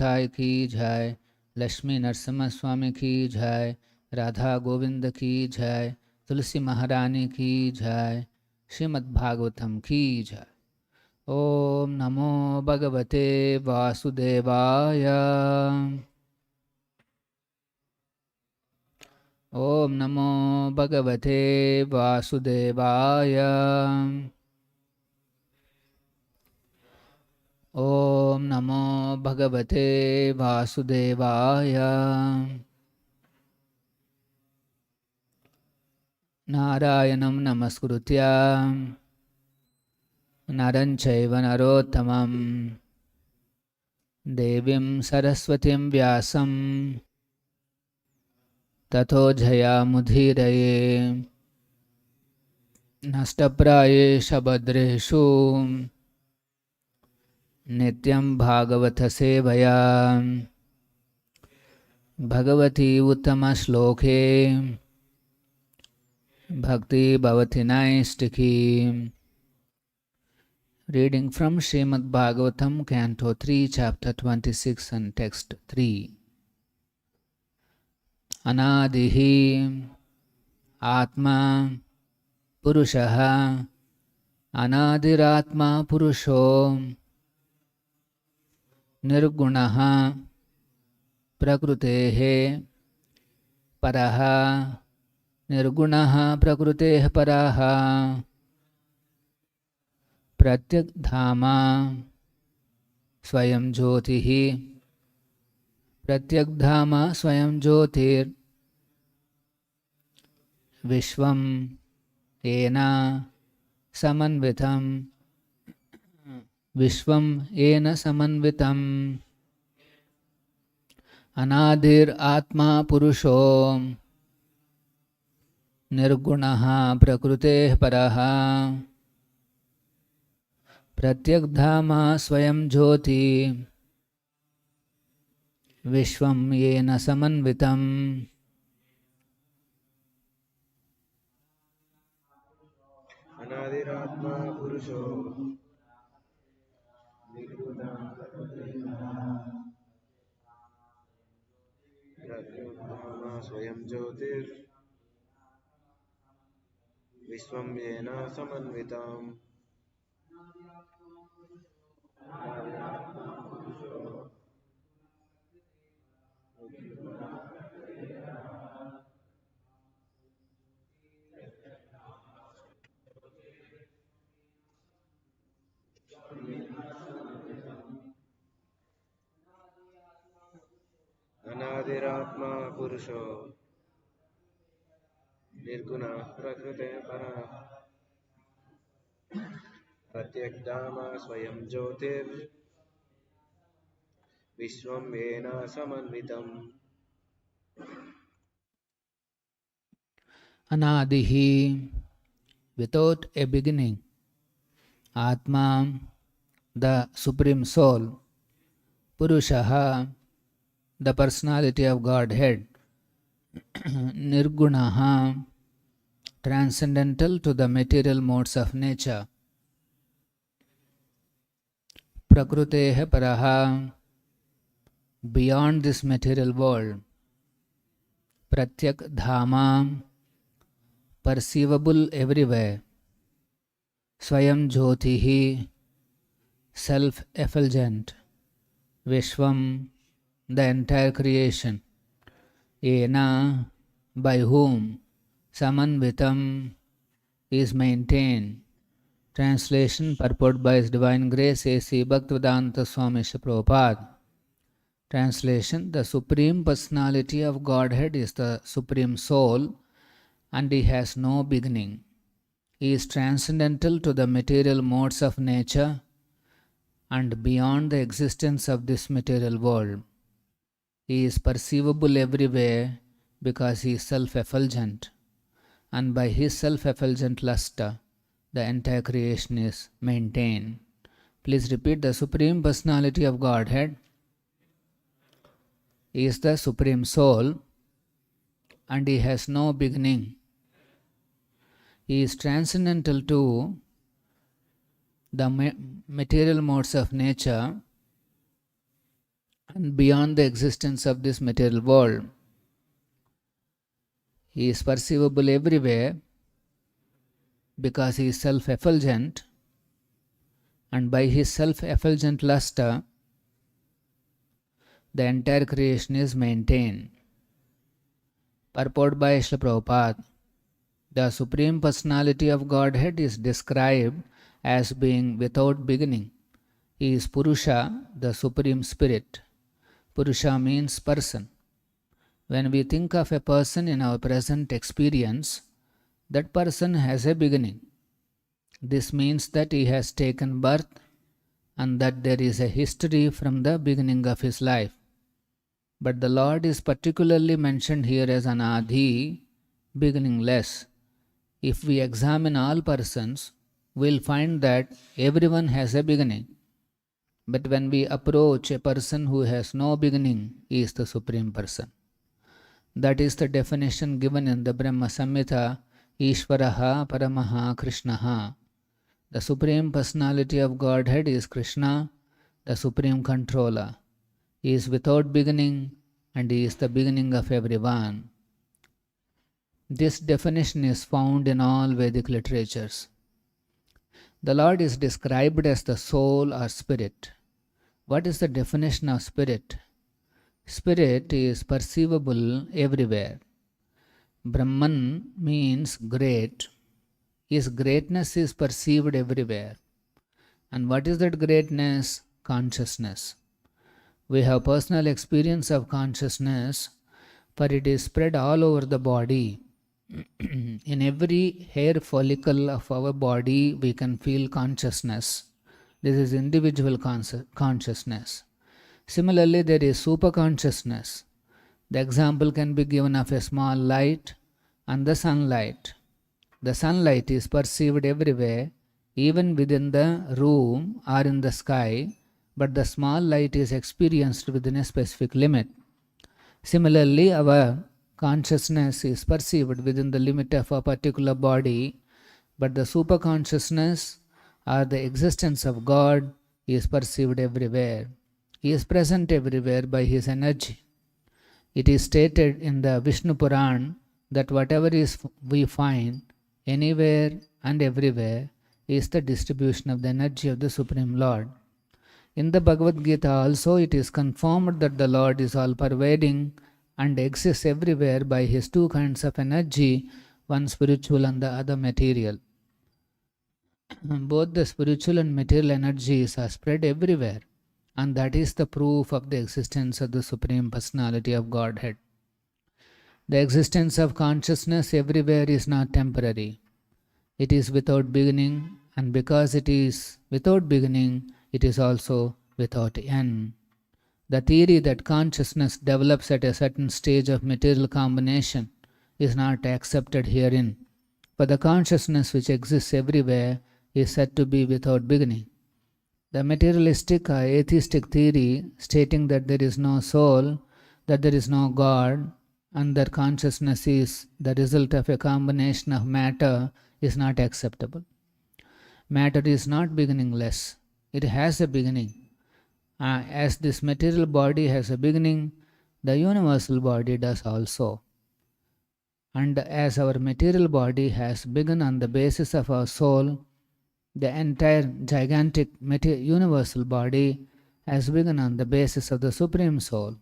Thai की जय, लक्ष्मी नरसिम्हा स्वामी की जय, राधा गोविंद की जय, तुलसी महारानी की जय, श्रीमद् भागवतम की जय। ओम नमो भगवते वासुदेवाय। ओम नमो भगवते वासुदेवाय। ओम नमो भगवते वासुदेवाय। नारायणं नमस्कृत्य नरं चैव नरोत्तमं देवीं सरस्वतीं व्यासं ततो जयामुदीरये। नष्टप्रायेषु भद्रेषु नित्यं भागवत सेवया भगवती उत्तमश्लोके भक्ति भवति नैष्टिकी। Reading from Srimad Bhagavatam, Canto 3, Chapter 26 and Text 3. Anadihi Atma Purushaha Anadiratma Purusho Nirgunaha Prakrutehe Paraha Nirgunaha Prakrutehe Paraha प्रत्यक धामा स्वयं ज्योतिः प्रत्यक धामा स्वयं ज्योतिर विश्वं येन समन्वितं विश्वं येन समन्वितम् अनादिर आत्मा पुरुषो निर्गुणः प्रकृतेः परः प्रत्यक धामा स्वयं ज्योति विश्वं येन समन्वितम्। अनादिरात्मा पुरुषो निर्गुणः प्रत्यग्धामा स्वयं ज्योतिर् विश्वं येन समन्वितम्। अनादिरात्मा पुरुषो निर्गुणः प्रकृतेः परः प्रत्यग्धामा स्वयं ज्योतिर् विश्वं येन समन्वितम्। Anadihi, without a beginning. Atma, the Supreme Soul. Purushaha, the personality of Godhead. Nirgunaha, transcendental to the material modes of nature. Prakruteha paraha, beyond this material world. Pratyak dhama, perceivable everywhere. Swayam jyotihi, self-effulgent. Vishwam, the entire creation. Yena, by whom samanvitam is maintained. Translation purport by His Divine Grace A.C. Bhaktivedanta Swami Prabhupada. Translation: the Supreme Personality of Godhead is the Supreme Soul and He has no beginning. He is transcendental to the material modes of nature and beyond the existence of this material world. He is perceivable everywhere because He is self-effulgent, and by His self-effulgent luster, the entire creation is maintained. Please repeat: the Supreme Personality of Godhead is the Supreme Soul and He has no beginning. He is transcendental to the material modes of nature and beyond the existence of this material world. He is perceivable everywhere because he is self-effulgent, and by his self-effulgent luster, the entire creation is maintained. Purport by Srila Prabhupada. The Supreme Personality of Godhead is described as being without beginning. He is Purusha, the Supreme Spirit. Purusha means person. When we think of a person in our present experience, that person has a beginning. This means that he has taken birth and that there is a history from the beginning of his life. But the Lord is particularly mentioned here as Anadi, beginningless. If we examine all persons, we will find that everyone has a beginning. But when we approach a person who has no beginning, he is the Supreme Person. That is the definition given in the Brahma Samhita, Ishvaraha Paramaha Krishnaha. The Supreme Personality of Godhead is Krishna, the Supreme Controller. He is without beginning and he is the beginning of everyone. This definition is found in all Vedic literatures. The Lord is described as the soul or spirit. What is the definition of spirit? Spirit is perceivable everywhere. Brahman means great. His greatness is perceived everywhere. And what is that greatness? Consciousness. We have personal experience of consciousness, for it is spread all over the body. In every hair follicle of our body, we can feel consciousness. This is individual consciousness. Similarly, there is superconsciousness. The example can be given of a small light and the sunlight. The sunlight is perceived everywhere, even within the room or in the sky, but the small light is experienced within a specific limit. Similarly, our consciousness is perceived within the limit of a particular body, but the superconsciousness or the existence of God is perceived everywhere. He is present everywhere by his energy. It is stated in the Vishnu Puran that whatever we find anywhere and everywhere is the distribution of the energy of the Supreme Lord. In the Bhagavad Gita also it is confirmed that the Lord is all-pervading and exists everywhere by his two kinds of energy, one spiritual and the other material. Both the spiritual and material energies are spread everywhere, and that is the proof of the existence of the Supreme Personality of Godhead. The existence of consciousness everywhere is not temporary. It is without beginning, and because it is without beginning, it is also without end. The theory that consciousness develops at a certain stage of material combination is not accepted herein, for the consciousness which exists everywhere is said to be without beginning. The materialistic or atheistic theory stating that there is no soul, that there is no God, and that consciousness is the result of a combination of matter is not acceptable. Matter is not beginningless. It has a beginning. As this material body has a beginning, the universal body does also. And as our material body has begun on the basis of our soul, the entire gigantic universal body has begun on the basis of the Supreme Soul.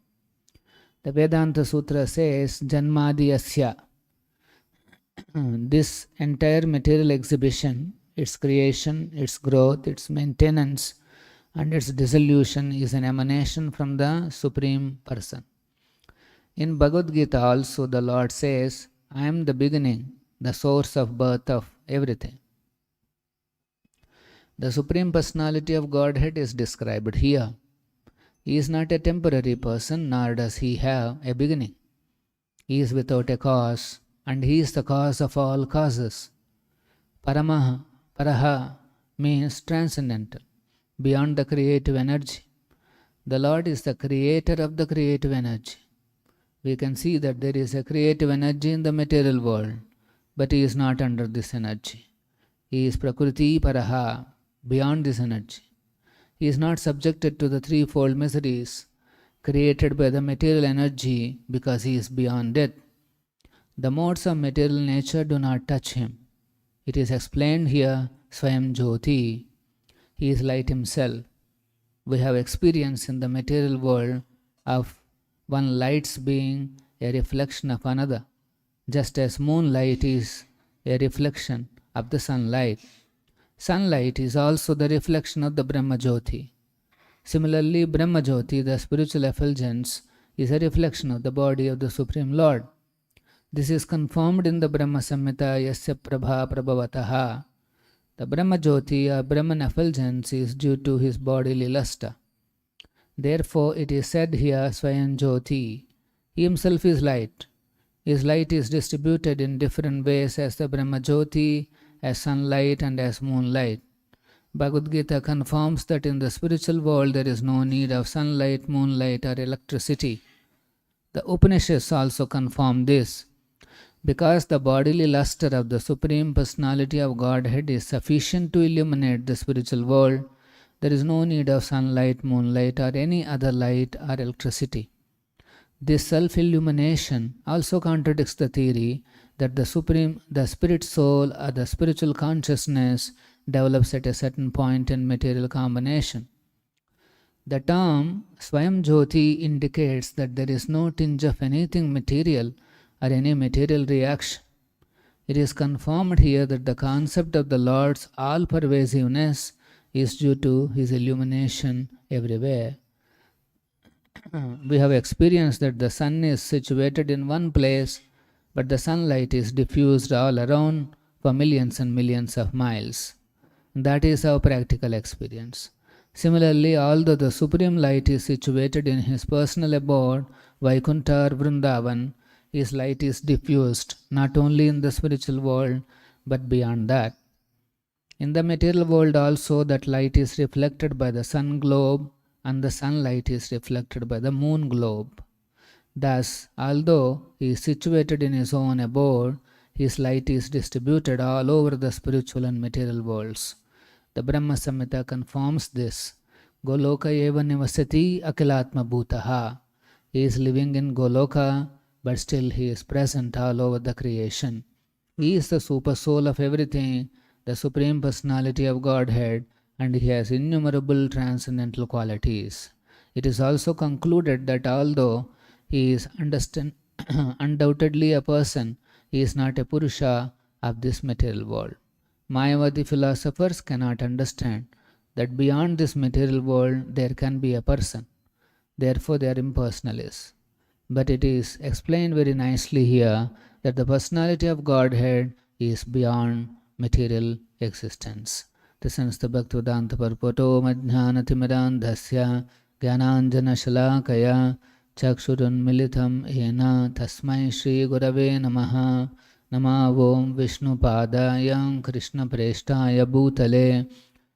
The Vedanta Sutra says, Janmadi Asya. This entire material exhibition, its creation, its growth, its maintenance, and its dissolution is an emanation from the Supreme Person. In Bhagavad Gita also the Lord says, I am the beginning, the source of birth of everything. The Supreme Personality of Godhead is described here. He is not a temporary person, nor does he have a beginning. He is without a cause, and he is the cause of all causes. Paramaha, Paraha means transcendental, beyond the creative energy. The Lord is the creator of the creative energy. We can see that there is a creative energy in the material world, but he is not under this energy. He is Prakriti Paraha, beyond this energy. He is not subjected to the threefold miseries. created by the material energy because he is beyond death. The modes of material nature do not touch him. It is explained here, Swayam Jyoti, he is light himself. We have experience in the material world of one light's being a reflection of another, just as moonlight is a reflection of the sunlight. Sunlight is also the reflection of the Brahma Jyoti. Similarly, Brahma Jyoti, the spiritual effulgence, is a reflection of the body of the Supreme Lord. This is confirmed in the Brahma Samhita, Yasya Prabha Prabhavataha. The Brahma Jyoti or Brahman effulgence is due to his bodily luster. Therefore, it is said here, Swayam Jyoti, he himself is light. His light is distributed in different ways as the Brahma Jyoti, as sunlight and as moonlight. Bhagavad Gita confirms that in the spiritual world there is no need of sunlight, moonlight or electricity. The Upanishads also confirm this. Because the bodily luster of the Supreme Personality of Godhead is sufficient to illuminate the spiritual world, there is no need of sunlight, moonlight or any other light or electricity. This self-illumination also contradicts the theory that the spirit soul or the spiritual consciousness develops at a certain point in material combination. The term Swayam Jyoti indicates that there is no tinge of anything material or any material reaction. It is confirmed here that the concept of the Lord's all-pervasiveness is due to his illumination everywhere. We have experienced that the sun is situated in one place, but the sunlight is diffused all around for millions and millions of miles. That is our practical experience. Similarly, although the Supreme Light is situated in his personal abode, Vaikuntha or Vrindavan, his light is diffused not only in the spiritual world but beyond that. In the material world also, that light is reflected by the sun globe and the sunlight is reflected by the moon globe. Thus, although he is situated in his own abode, his light is distributed all over the spiritual and material worlds. The Brahma Samhita confirms this. Goloka eva nivasati akilatma bhutaha. He is living in Goloka, but still he is present all over the creation. He is the super soul of everything, the Supreme Personality of Godhead, and he has innumerable transcendental qualities. It is also concluded that although he is undoubtedly a person, he is not a Purusha of this material world. Mayavadi philosophers cannot understand that beyond this material world there can be a person. Therefore they are impersonalists. But it is explained very nicely here that the personality of Godhead is beyond material existence. This is the Bhaktivedanta Purporto Madhyanatimirandhasya Gyananjana Shalakaya Chakshurun Militam Ena Tasmai Shri Gurave Namaha Namavom Vishnu Padayam Krishna Preshtaya Bhutale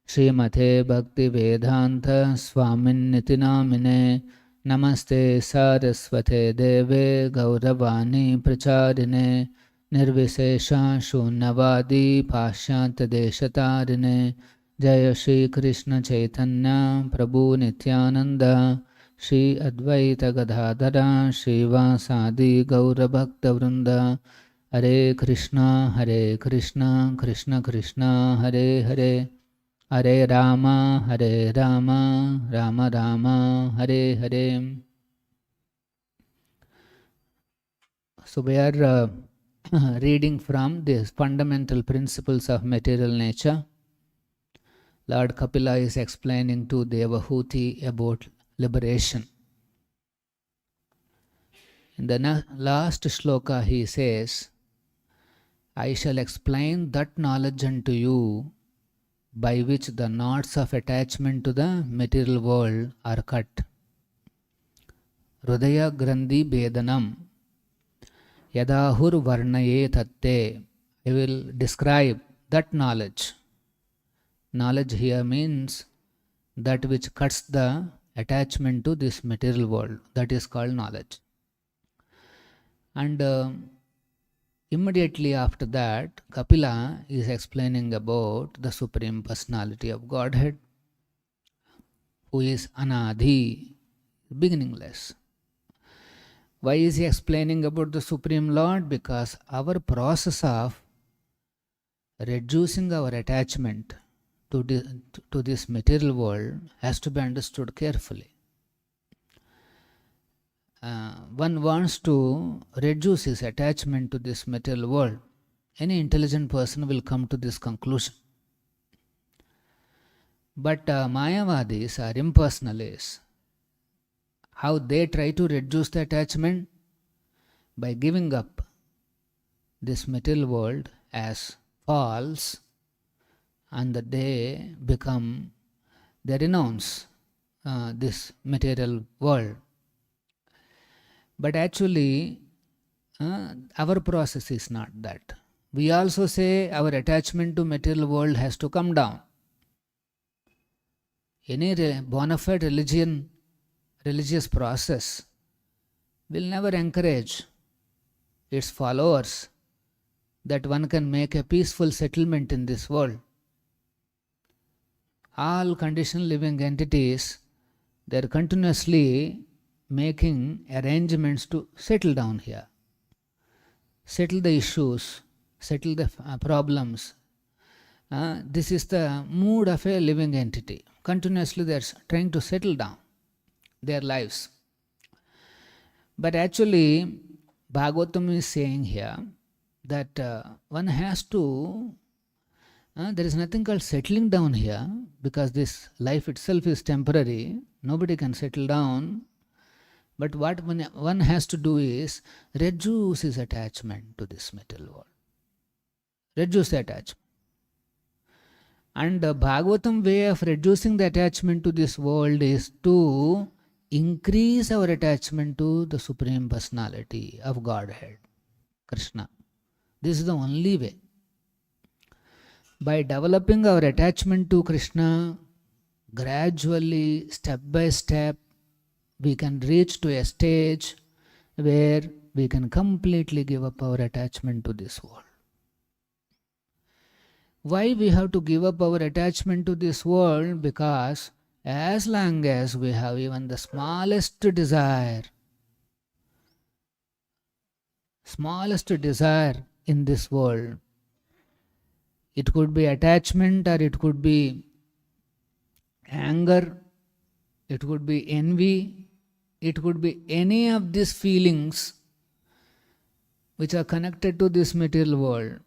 Srimate Bhakti Vedanta Swamin Nitinamine Namaste Saraswate Deve Gauravani Pracharine Nirvisesha Shunyavadi Pashyanta Deshatarine Jaya Shri Krishna Chaitanya Prabhu Nityananda Shri Advaita Gadadhara Shri Vasadi Gaura Bhakta Vrinda Hare Krishna Krishna Krishna Hare Hare Hare Rama Rama Rama Hare Hare. So we are reading from the fundamental principles of material nature. Lord Kapila is explaining to Devahuti about liberation. In the last shloka he says, I shall explain that knowledge unto you by which the knots of attachment to the material world are cut. Hridaya Grandhi Bedanam Yadahur Varnaye Tatte. I will describe that knowledge. Knowledge here means that which cuts the attachment to this material world. That is called knowledge. And immediately after that, Kapila is explaining about the Supreme Personality of Godhead, who is Anadhi, beginningless. Why is he explaining about the Supreme Lord? Because our process of reducing our attachment to this material world has to be understood carefully. One wants to reduce his attachment to this material world. Any intelligent person will come to this conclusion. But Mayavadis are impersonalists. How they try to reduce the attachment? By giving up this material world as false, and that they renounce this material world. But actually, our process is not that. We also say our attachment to material world has to come down. Any bona fide religious process will never encourage its followers that one can make a peaceful settlement in this world. All conditioned living entities, they are continuously making arrangements to settle down here, settle the issues, settle the problems. This is the mood of a living entity. Continuously they are trying to settle down their lives. But actually, Bhagavatam is saying here that one has to, there is nothing called settling down here, because this life itself is temporary. Nobody can settle down. But what one has to do is reduce his attachment to this material world. Reduce the attachment. And the Bhagavatam way of reducing the attachment to this world is to increase our attachment to the Supreme Personality of Godhead, Krishna. This is the only way. By developing our attachment to Krishna, gradually, step by step, we can reach to a stage where we can completely give up our attachment to this world. Why we have to give up our attachment to this world? Because as long as we have even the smallest desire in this world, it could be attachment, or it could be anger, it could be envy, it could be any of these feelings which are connected to this material world.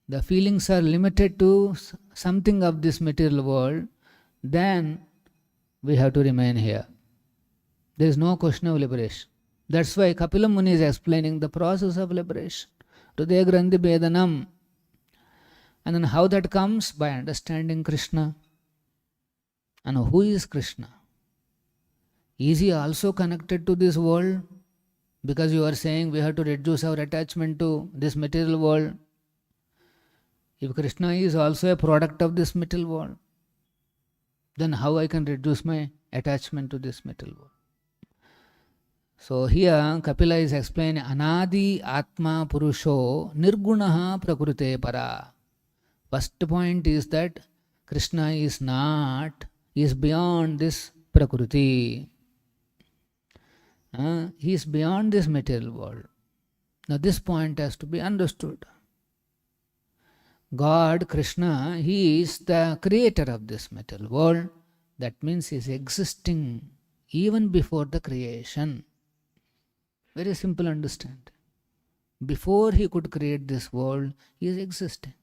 The feelings are limited to something of this material world, then we have to remain here. There is no question of liberation. That's why Kapila Muni is explaining the process of liberation. Hridaya Grandhi Bedanam. And then how that comes? By understanding Krishna. And who is Krishna? Is he also connected to this world? Because you are saying we have to reduce our attachment to this material world. If Krishna is also a product of this material world, then how I can reduce my attachment to this material world? So here Kapila is explaining Anadi Atma Purusho Nirgunaha Prakrute Para. First point is that Krishna is beyond this Prakriti. He is beyond this material world. Now this point has to be understood. God, Krishna, He is the creator of this material world. That means He is existing even before the creation. Very simple understand. Before He could create this world, He is existing.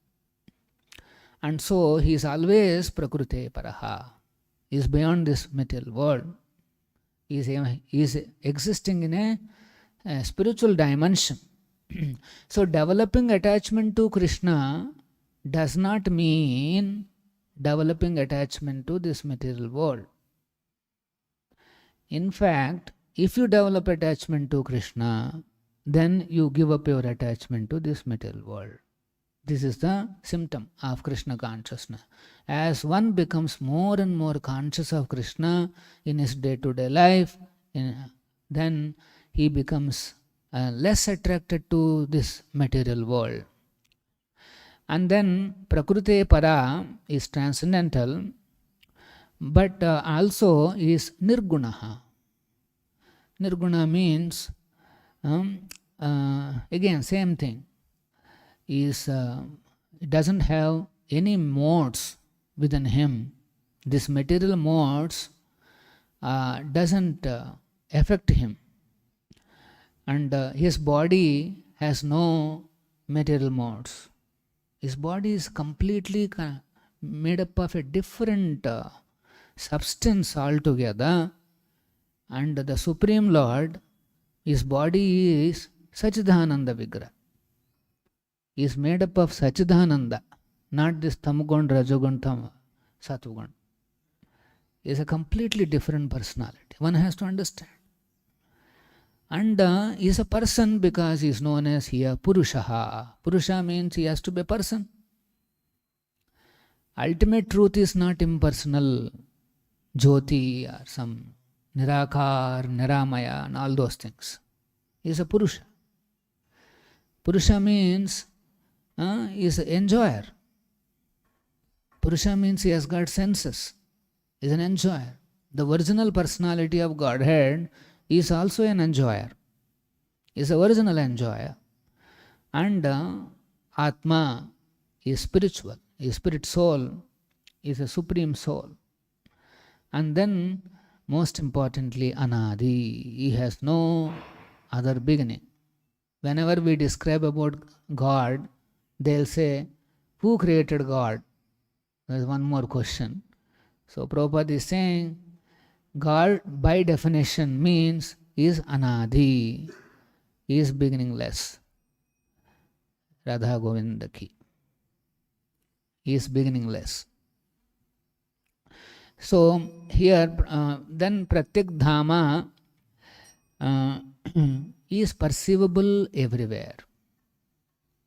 And so He is always Prakrute Paraha. He is beyond this material world. He is existing in a spiritual dimension. So developing attachment to Krishna does not mean developing attachment to this material world. In fact, if you develop attachment to Krishna, then you give up your attachment to this material world. This is the symptom of Krishna consciousness. As one becomes more and more conscious of Krishna in his day-to-day life, then he becomes less attracted to this material world. And then Prakrute Para is transcendental, but also is Nirgunaha. Nirguna means, again, same thing. It doesn't have any modes within him. This material modes doesn't affect him. And his body has no material modes. His body is completely made up of a different substance altogether. And the Supreme Lord, his body is Sachidananda Vigraha. He is made up of Sachidananda, not this Tamagun, Rajagun, Satvagun. He is a completely different personality. One has to understand. And he is a person because he is known as here Purushaha. Purusha means he has to be a person. Ultimate truth is not impersonal, Jyoti or some Nirakar, Niramaya and all those things. He is a Purusha. Purusha means he is an enjoyer. Purusha means he has got senses. He is an enjoyer. The original personality of Godhead is also an enjoyer. He is the original enjoyer. And Atma is spiritual. His spirit soul is a supreme soul. And then, most importantly, Anadi. He has no other beginning. Whenever we describe about God, they'll say, who created God? There's one more question. So Prabhupada is saying, God by definition means is Anadi. He is beginningless. Radha Govinda ki. He is beginningless. So here, then Pratyak Dhama is perceivable everywhere.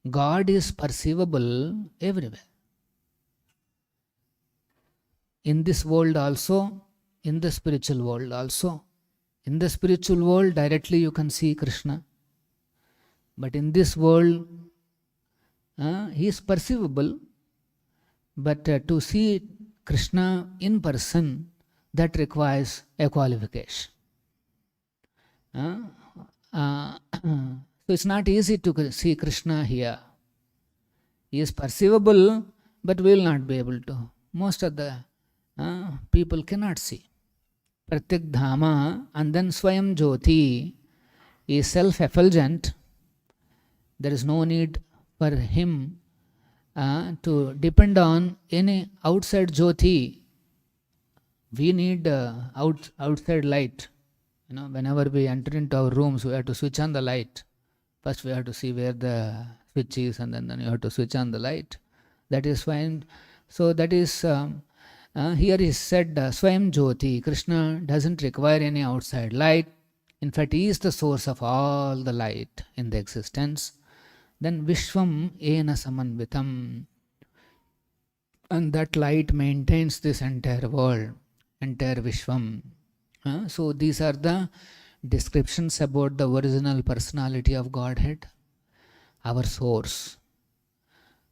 God is perceivable everywhere. In this world also, in the spiritual world also. In the spiritual world, directly you can see Krishna. But in this world, he is perceivable. But to see Krishna in person, that requires a qualification. So it's not easy to see Krishna here. He is perceivable, but we will not be able to. Most of the people cannot see. Pratyak Dhama and then Swayam Jyoti is self-effulgent. There is no need for him to depend on any outside Jyoti. We need outside light. Whenever we enter into our rooms, we have to switch on the light. First we have to see where the switch is, and then you have to switch on the light. That is fine. So that is, here is said, Swayam Jyoti. Krishna doesn't require any outside light. In fact, he is the source of all the light in the existence. Then Vishwam Ena Samanvitam. And that light maintains this entire world, entire Vishwam. So these are the descriptions about the original personality of Godhead, our source.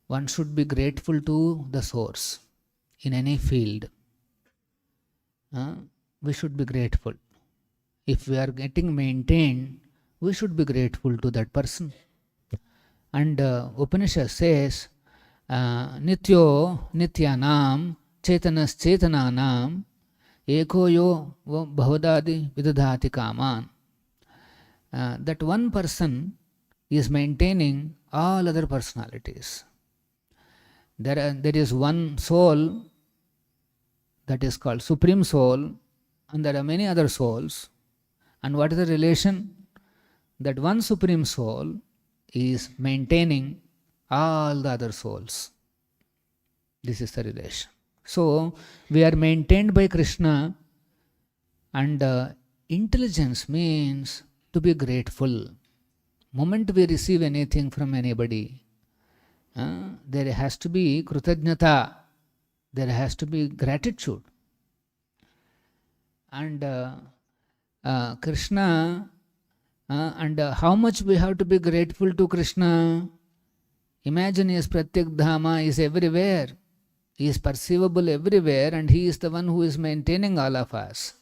One should be grateful to the source in any field. We should be grateful. If we are getting maintained, we should be grateful to that person. And Upanishad says, Nityo Nityanam Chetanas Chetananam Eko yo bhavadadi vidadhati kaman. That one person is maintaining all other personalities. There is one soul that is called Supreme Soul, and there are many other souls. And what is the relation? That one Supreme Soul is maintaining all the other souls. This is the relation. So, we are maintained by Krishna, and intelligence means to be grateful. Moment we receive anything from anybody, there has to be krutajnata, there has to be gratitude. And Krishna, and how much we have to be grateful to Krishna. Imagine his Pratyak Dhama is everywhere. He is perceivable everywhere, and he is the one who is maintaining all of us.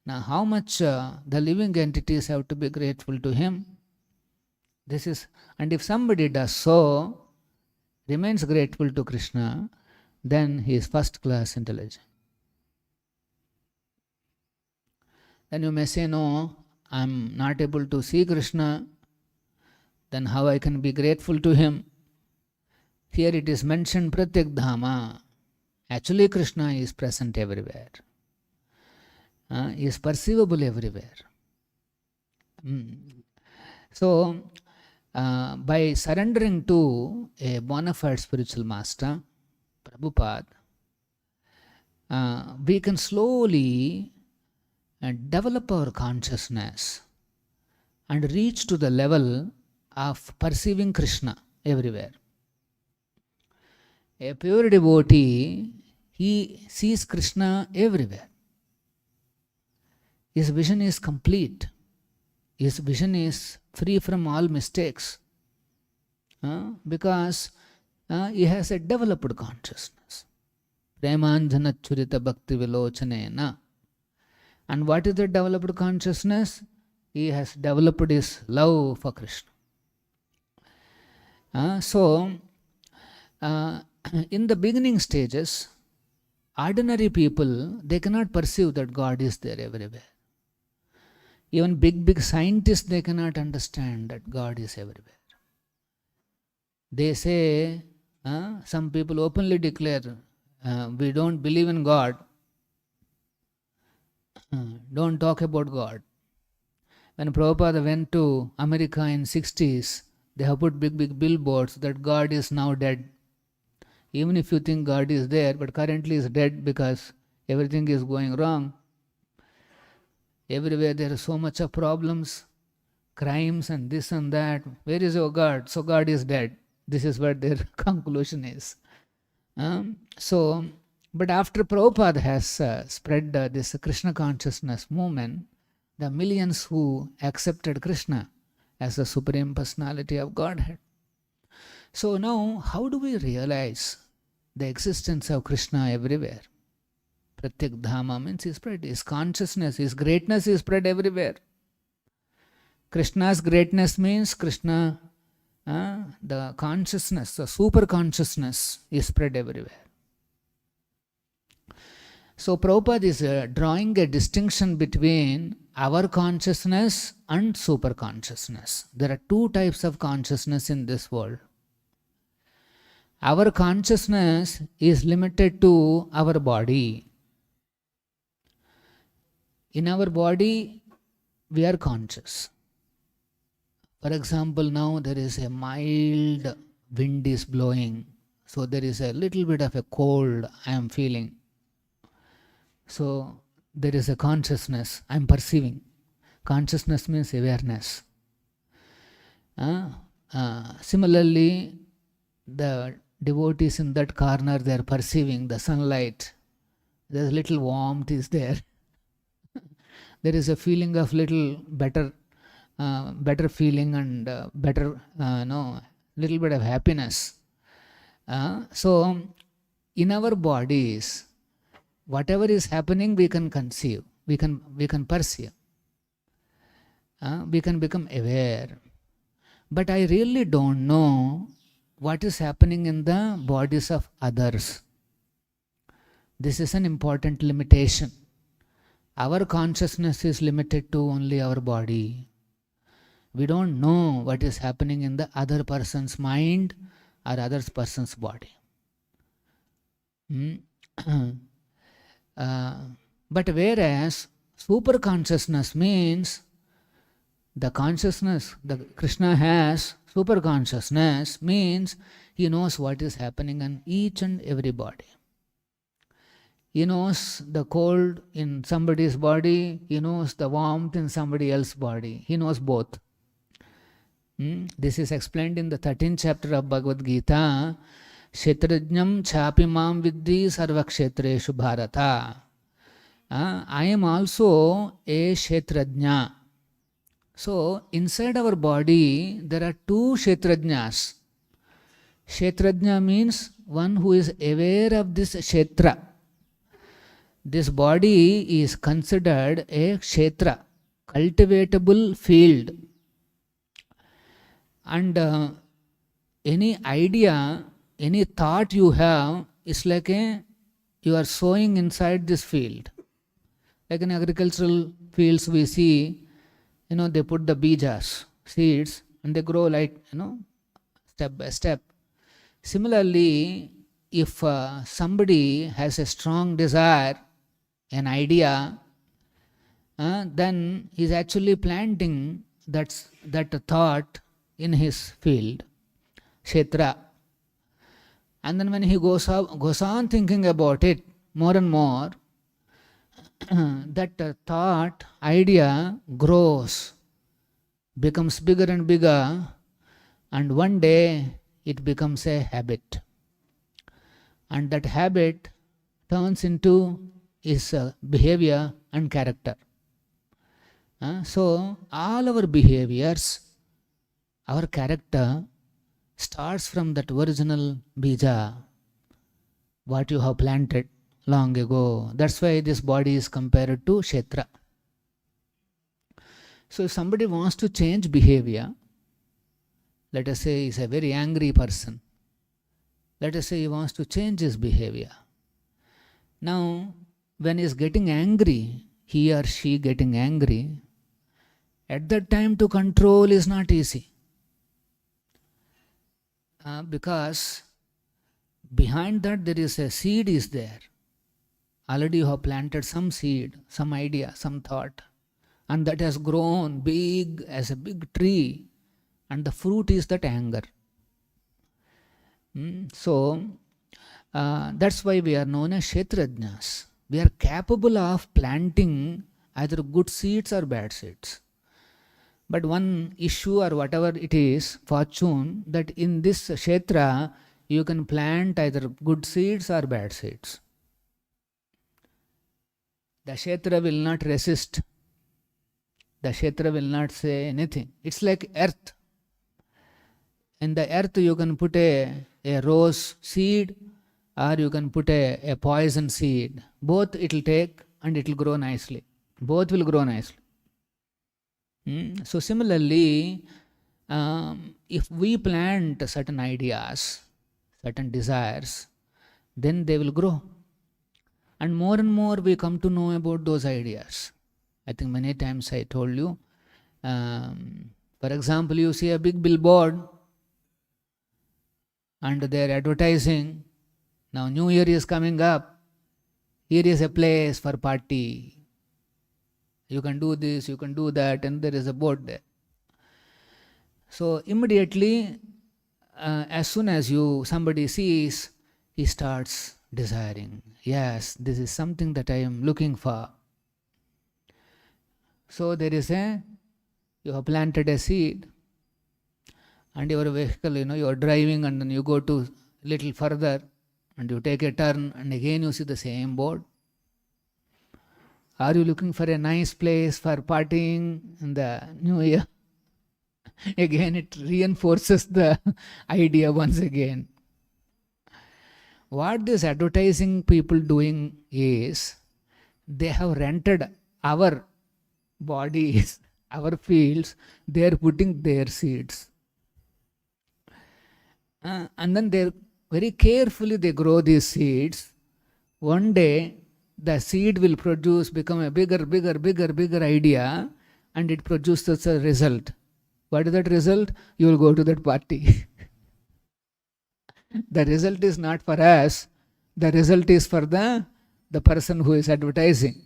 Now, how much the living entities have to be grateful to him? And if somebody does so, remains grateful to Krishna, then he is first class intelligent. Then you may say, no, I am not able to see Krishna, then how I can be grateful to him? Here it is mentioned Pratyak Dhama. Actually, Krishna is present everywhere. He is perceivable everywhere. So, by surrendering to a bona fide spiritual master, Prabhupada, we can slowly develop our consciousness and reach to the level of perceiving Krishna everywhere. A pure devotee, he sees Krishna everywhere. His vision is complete. His vision is free from all mistakes. Because he has a developed consciousness. Premanjana churita bhakti vilochanena. And what is the developed consciousness? He has developed his love for Krishna. In the beginning stages, ordinary people, they cannot perceive that God is there everywhere. Even big scientists, they cannot understand that God is everywhere. They say, some people openly declare, we don't believe in God. Don't talk about God. When Prabhupada went to America in 60s, they have put big billboards that God is now dead. Even if you think God is there, but currently is dead because everything is going wrong. Everywhere there is so much of problems, crimes and this and that. Where is your God? So God is dead. This is what their conclusion is. But after Prabhupada has spread this Krishna consciousness movement, the millions who accepted Krishna as the Supreme Personality of Godhead. So now, how do we realize the existence of Krishna everywhere? Pratyak Dhama means he spread. His consciousness, his greatness is spread everywhere. Krishna's greatness means Krishna, the consciousness, the super consciousness is spread everywhere. So Prabhupada is drawing a distinction between our consciousness and super consciousness. There are two types of consciousness in this world. Our consciousness is limited to our body. In our body, we are conscious. For example, now there is a mild wind is blowing. So there is a little bit of a cold I am feeling. So there is a consciousness I am perceiving. Consciousness means awareness. Similarly, the devotees in that corner, they are perceiving the sunlight. There is a little warmth is there. There is a feeling of little better feeling and little bit of happiness. So in our bodies, whatever is happening, we can conceive, we can perceive, we can become aware. But I really don't know what is happening in the bodies of others. This is an important limitation. Our consciousness is limited to only our body. We don't know what is happening in the other person's mind or other person's body. But whereas super consciousness means the consciousness that Krishna has, super consciousness means he knows what is happening in each and every body. He knows the cold in somebody's body, he knows the warmth in somebody else's body. He knows both. This is explained in the 13th chapter of Bhagavad Gita. Kshetrajnam chapi mam viddhi sarva kshetreshu bharata. I am also a kshetrajna. So, inside our body, there are two kshetrajnas. Kshetrajna means one who is aware of this kshetra. this body is considered a kshetra, cultivatable field. And any idea, any thought you have is like you are sowing inside this field. Like in agricultural fields we see, they put the bijas, seeds, and they grow like, step by step. Similarly, if somebody has a strong desire, an idea, then he's actually planting that thought in his field, kshetra. And then when he goes on thinking about it more and more, that thought, idea grows, becomes bigger and bigger, and one day it becomes a habit. And that habit turns into his behavior and character. So all our behaviors, our character starts from that original bija, what you have planted long ago. That's why this body is compared to kshetra. So if somebody wants to change behavior, let us say he's a very angry person. Let us say he wants to change his behavior. Now, when he is getting angry, he or she getting angry, at that time to control is not easy. Because behind that there is a seed is there. Already you have planted some seed, some idea, some thought, and that has grown big as a big tree, and the fruit is that anger. So that's why we are known as kshetrajnas. We are capable of planting either good seeds or bad seeds. But one issue or whatever it is, fortune, that in this kshetra you can plant either good seeds or bad seeds. The kshetra will not resist. The kshetra will not say anything. It's like earth. In the earth you can put a rose seed or you can put a poison seed. Both it will take and it will grow nicely. Both will grow nicely. So similarly, if we plant certain ideas, certain desires, then they will grow. And more we come to know about those ideas. I think many times I told you, for example, you see a big billboard and they are advertising, now New Year is coming up, here is a place for party. You can do this, you can do that, and there is a board there. So immediately, as soon as somebody sees, he starts desiring. Yes, this is something that I am looking for. So there is you have planted a seed, and your vehicle, you are driving, and then you go to little further, and you take a turn, and again you see the same board. Are you looking for a nice place for partying in the New Year? Again, it reinforces the idea once again. What these advertising people doing is, they have rented our bodies, our fields, they are putting their seeds. And then they very carefully they grow these seeds. One day, the seed will become a bigger idea, and it produces a result. What is that result? You will go to that party. The result is not for us, the result is for the person who is advertising.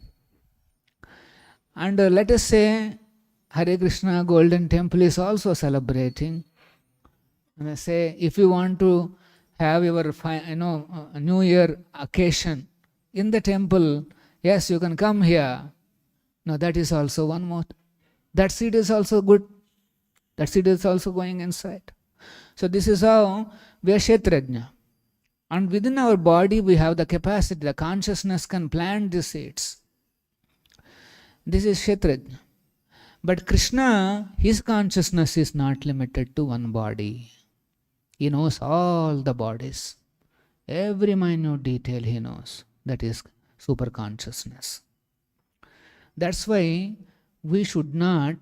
And let us say Hare Krishna Golden Temple is also celebrating. And I say, if you want to have your New Year occasion in the temple, yes, you can come here. Now that is also one more. That seed is also good. That seed is also going inside. So this is how we are kshetrajna. And within our body we have the capacity, the consciousness can plant the seeds. This is kshetrajna. But Krishna, his consciousness is not limited to one body. He knows all the bodies. Every minute detail he knows. That is super consciousness. That's why we should not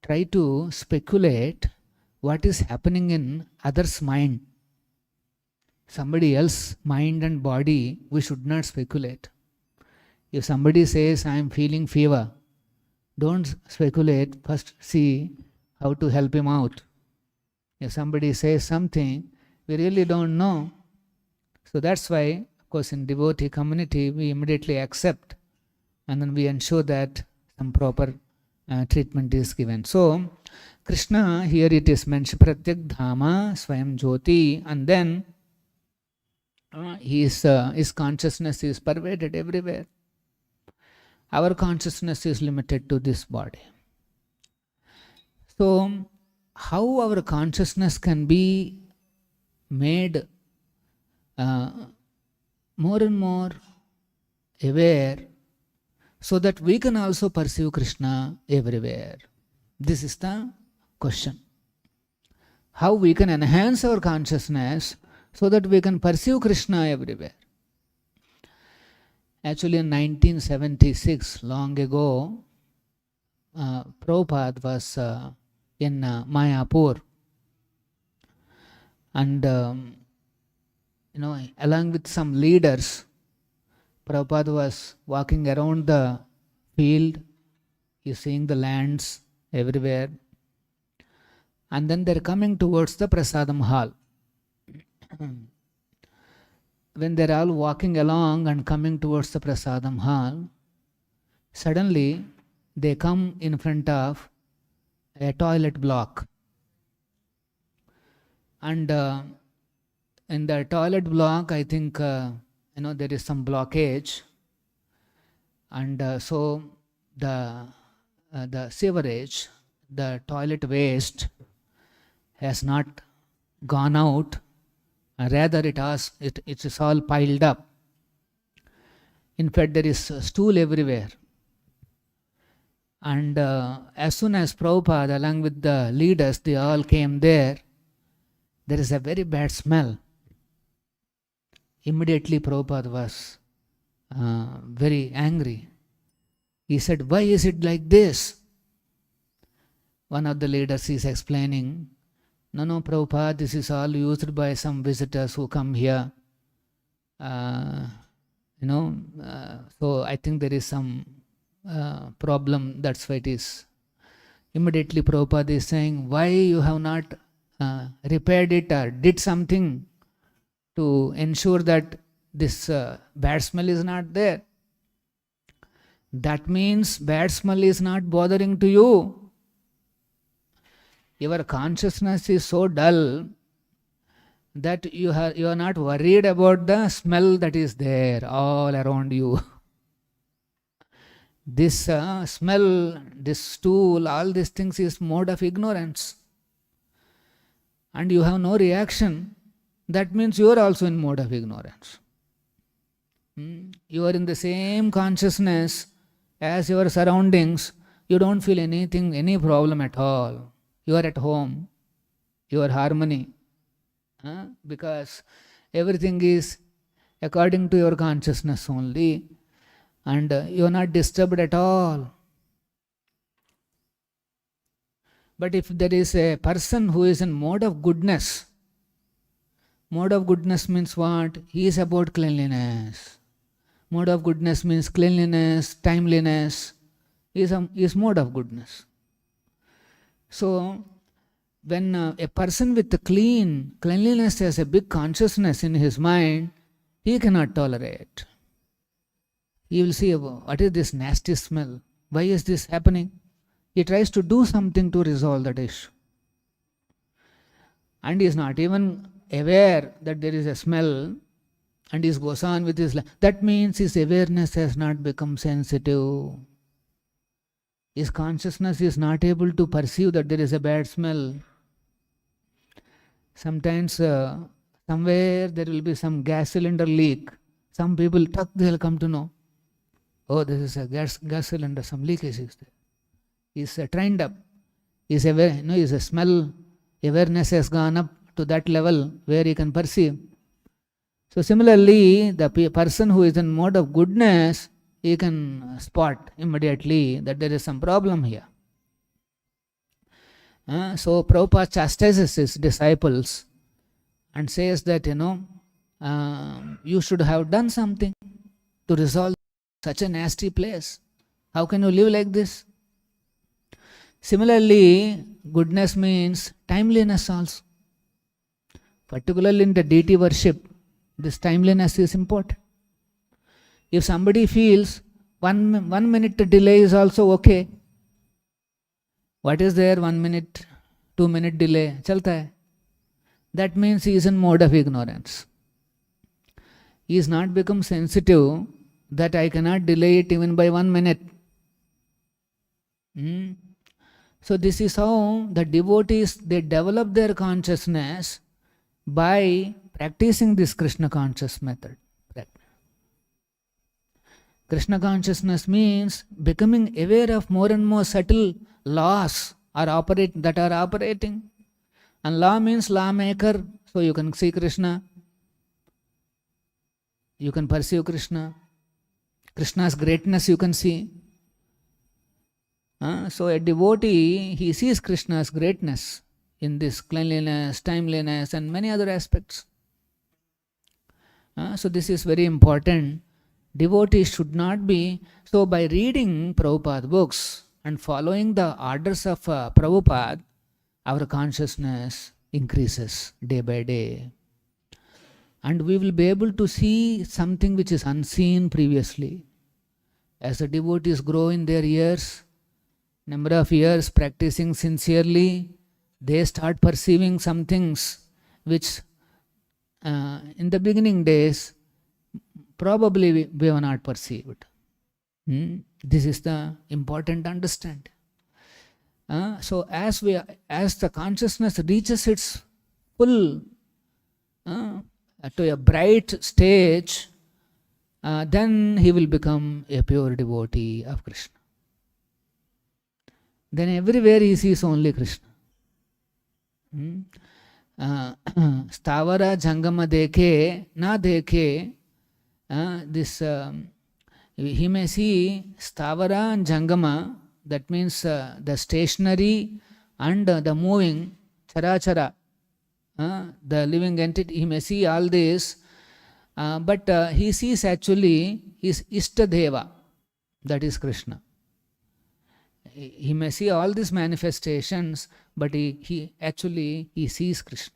try to speculate what is happening in others' mind. Somebody else's mind and body, we should not speculate. If somebody says, I am feeling fever, don't speculate, first see how to help him out. If somebody says something, we really don't know. So that's why, of course, in devotee community, we immediately accept and then we ensure that some proper treatment is given. So, Krishna, here it is mentioned, Pratyak Dhama, Swayam Jyoti, and then his consciousness is pervaded everywhere. Our consciousness is limited to this body. So, how our consciousness can be made more and more aware so that we can also perceive Krishna everywhere? This is the question. How we can enhance our consciousness so that we can perceive Krishna everywhere. Actually, in 1976, long ago, Prabhupada was in Mayapur, and along with some leaders, Prabhupada was walking around the field. He's seeing the lands everywhere, and then they're coming towards the Prasadam hall. When they're all walking along and coming towards the Prasadam hall, suddenly they come in front of a toilet block. And in the toilet block, I think, there is some blockage. And so the sewerage, the toilet waste has not gone out. Rather, it is all piled up. In fact, there is a stool everywhere. And as soon as Prabhupada, along with the leaders, they all came there is a very bad smell. Immediately, Prabhupada was very angry. He said, why is it like this? One of the leaders is explaining, no, Prabhupada, this is all used by some visitors who come here. So I think there is some problem, that's why it is. Immediately Prabhupada is saying, why you have not repaired it or did something to ensure that this bad smell is not there? That means bad smell is not bothering to you. Your consciousness is so dull that you are not worried about the smell that is there all around you. This smell, this stool, all these things is mode of ignorance. And you have no reaction. That means you are also in mode of ignorance. You are in the same consciousness as your surroundings. You don't feel anything, any problem at all. You are at home. You are harmony. Because everything is according to your consciousness only. And you are not disturbed at all. But if there is a person who is in mode of goodness means what? He is about cleanliness. Mode of goodness means cleanliness, timeliness. Is mode of goodness. So, when a person with cleanliness has a big consciousness in his mind, he cannot tolerate. He will see, what is this nasty smell? Why is this happening? He tries to do something to resolve that issue. And he is not even aware that there is a smell, and he goes on with his life. That means his awareness has not become sensitive. His consciousness is not able to perceive that there is a bad smell. Sometimes somewhere there will be some gas cylinder leak. Some people, they'll come to know. Oh, this is a gas cylinder, some leakage is there. He's trained up. He's aware, his smell awareness has gone up to that level where he can perceive. So similarly, the person who is in mode of goodness, he can spot immediately that there is some problem here. So Prabhupada chastises his disciples and says that, you should have done something to resolve such a nasty place. How can you live like this? Similarly, goodness means timeliness also. Particularly in the deity worship, this timeliness is important. If somebody feels 1 minute delay is also okay, what is there 1 minute, 2 minute delay? Chalta hai. That means he is in mode of ignorance. He is not become sensitive that I cannot delay it even by 1 minute. So this is how the devotees, they develop their consciousness by practicing this Krishna conscious method. Krishna consciousness means becoming aware of more and more subtle laws that are operating. And law means lawmaker. So you can see Krishna. You can perceive Krishna. Krishna's greatness you can see. So a devotee, he sees Krishna's greatness in this cleanliness, timeliness, and many other aspects. So this is very important. Devotees should not be... So by reading Prabhupada books and following the orders of Prabhupada, our consciousness increases day by day. And we will be able to see something which is unseen previously. As the devotees grow in their years, number of years practicing sincerely, they start perceiving some things which in the beginning days probably we have not perceived. This is the important understanding. So as the consciousness reaches its full to a bright stage, then he will become a pure devotee of Krishna. Then everywhere he sees only Krishna. Stavara jangama dekhe, na dekhe, he may see stavara and jangama, that means the stationary and the moving, chara, the living entity, he may see all this, but he sees actually his Ishtadeva, that is Krishna. He may see all these manifestations, but he actually sees Krishna.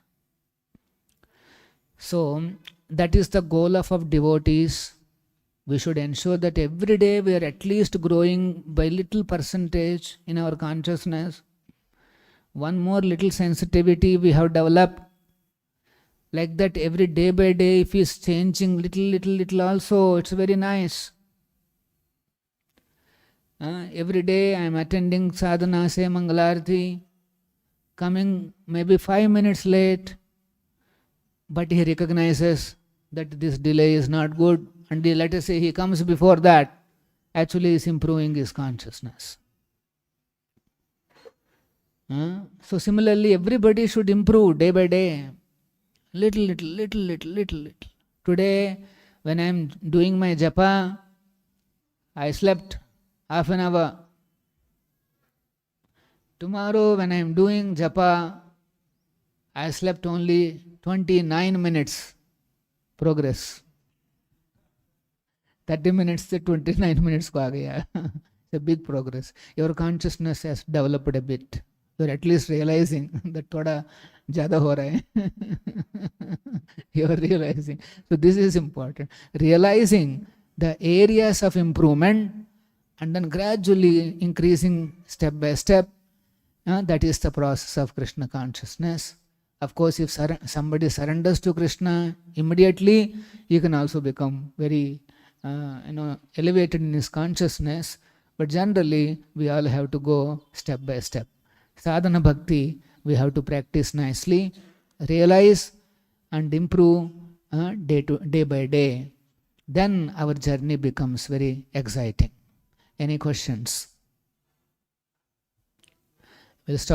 So that is the goal of devotees. We should ensure that every day we are at least growing by little percentage in our consciousness. One more little sensitivity we have developed. Like that every day by day, if it's changing little also, it's very nice. Every day I am attending sadhana, say Mangalarti, coming maybe 5 minutes late, but he recognizes that this delay is not good, and let us say he comes before that, actually is improving his consciousness. So similarly, everybody should improve day by day. Little. Today, when I am doing my japa, I slept half an hour. Tomorrow, when I am doing japa, I slept only 29 minutes. Progress. 30 minutes to 29 minutes ko aa gaya. It's a big progress. Your consciousness has developed a bit. You're at least realizing that thoda zyada ho raha hai. You're realizing. So this is important. Realizing the areas of improvement and then gradually increasing step by step. That is the process of Krishna consciousness. Of course, if somebody surrenders to Krishna immediately, he can also become very elevated in his consciousness. But generally, we all have to go step by step. Sadhana bhakti, we have to practice nicely, realize and improve day by day. Then our journey becomes very exciting. Any questions? We'll stop.